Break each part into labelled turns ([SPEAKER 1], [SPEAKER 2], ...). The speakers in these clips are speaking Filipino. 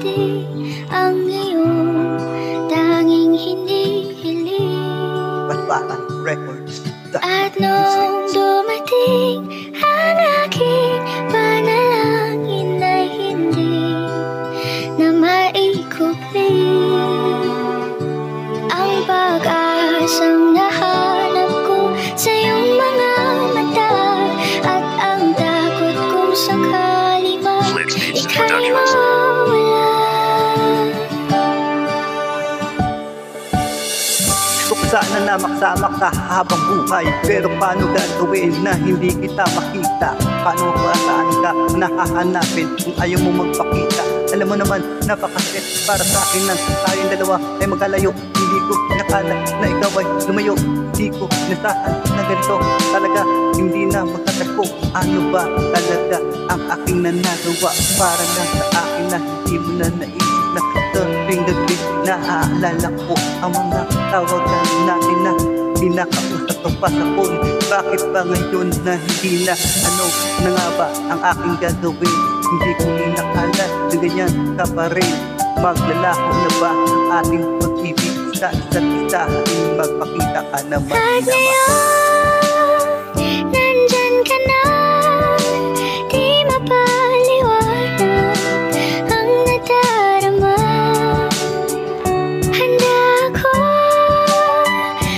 [SPEAKER 1] dumating ang iyong tanging hinihiling.
[SPEAKER 2] Batbatan Records.
[SPEAKER 1] At nung dumating ang aking panalangin ay hindi na maikupli ang pag-asang nahanap ko sa iyong mga mata, at ang takot kong sakali man ika'y mawala.
[SPEAKER 2] Sana na maksama ka habang buhay, pero paano gagawin na hindi kita makita? Paano saan ka nahahanapin kung ayaw mo magpakita? Alam mo naman, napakasakit para sa akin lang tayong dalawa ay magkalayo. Hindi ko nakala na ikaw ay lumayo. Hindi ko nasahan na ganito talaga, hindi na magtatagpo. Ano ba talaga ang aking nanagawa para lang sa akin na hindi mo na naisip na tuwing gabi naaalala ko ang mga tawagan natin na pinakausap ko pa sa phone. Bakit ba ngayon na hindi na? Ano na nga ba ang aking gagawin? Hindi ko inakala na ganyan ka pa rin. Maglalaho na ba ang ating pag-ibig sa isa't isa? Magpakita ka naman
[SPEAKER 1] Kahit ngayon, nandyan ka na, di mapaliwanag ang nadarama. Handa ako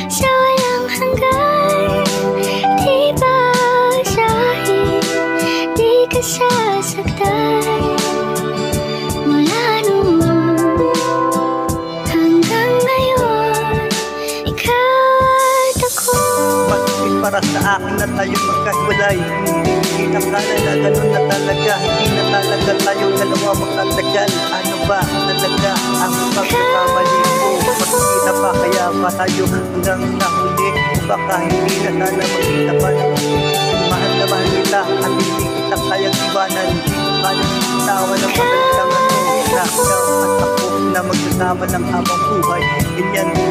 [SPEAKER 1] sa walang hanggan, di basahin, di ka sasaktan. Mula noon hanggang ngayon, ikaw at ako.
[SPEAKER 2] Bakit para sa akin na tayo magkahiwalay? Hindi nakala na ganun na talaga. Hindi na talaga tayo dalawa magtatagal. Ano ba talaga ang pagkakamali ko? Makikita pa kaya ba tayo hanggang nahuli? Baka hindi na sana magkita pa na mahal na mahal kita at hindi kita kayang iwanan. Hindi ko kayang itawan ng magandang na ikaw at ako na magsasama ng habang buhay. Ganyan ko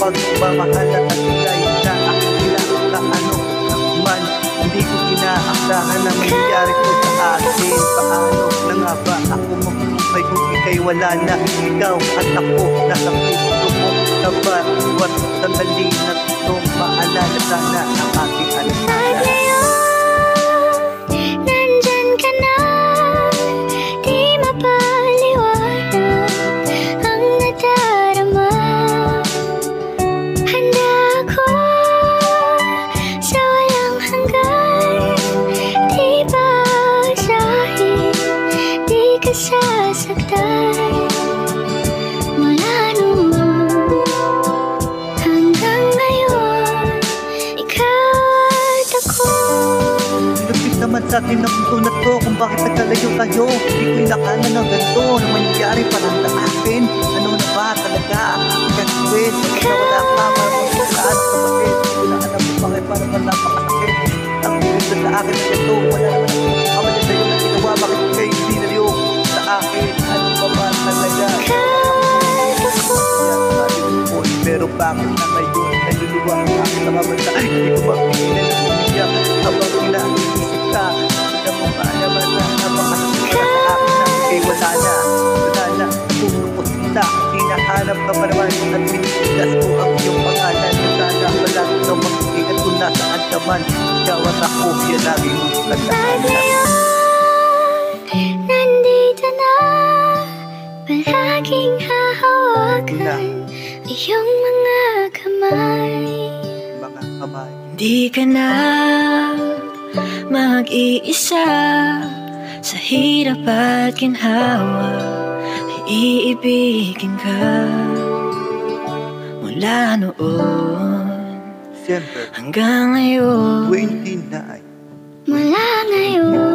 [SPEAKER 2] pagmamahal at taglay na aking pinakaano man. Hindi ko inaaksahan na mangyayari ko sa akin. Paano na nga ba ako mabubuhay kung ika'y wala na? Ikaw at ako nasa puso mo na bawat sandali na ito maalala sana ang aking
[SPEAKER 1] Kahit
[SPEAKER 2] alasala.
[SPEAKER 1] ngayon, nandyan ka na, di mapaliwanag ang nadarama. Handa ako sa walang hanggan, di basahin, di ka sasaktan. Mula noon hanggang ngayon, ikaw at ako.
[SPEAKER 2] Lupit naman sa atin ang mundo na to, kung bakit nagkalayo tayo. Hindi ko inakala na ganito na mangyayari parang sa akin. Ano na ba talaga ang aking gagawin? Pagka wala ka, parang magkakalaan sa bakit. Hindi ko na alam kung bakit parang napakasakit. Ang gusto sa akin na ito, wala naman akong kamali sa'yo na ginawa. Bakit kayo hindi naliyo sa akin? Ano ba ba talaga? Pero bakit na ngayon naluluwa ang aking mga mata? Hindi ko mapigilan na umiyak habang inaisip ka. Hindi mo ba naman na napakasakit sa akin na ikay wala na. Wala na, puso ko sinta. Hinahanap ka pa naman at pinitigas ko ang iyong pangalan. Sana palagi na mag-ingat kung nasaan ka man. Ikaw at ako, yan lagi mong
[SPEAKER 1] Kahit
[SPEAKER 2] tandaan.
[SPEAKER 1] ngayon, nandito na, palaging hahawakan iyong mga kamay.
[SPEAKER 2] Mga kamay.
[SPEAKER 3] Di ka na mag-iisa sa hirap at ginhawa, ay iibigin ka. Mula noon
[SPEAKER 2] Siyempre,
[SPEAKER 3] hanggang ngayon,
[SPEAKER 2] 29.
[SPEAKER 1] Mula ngayon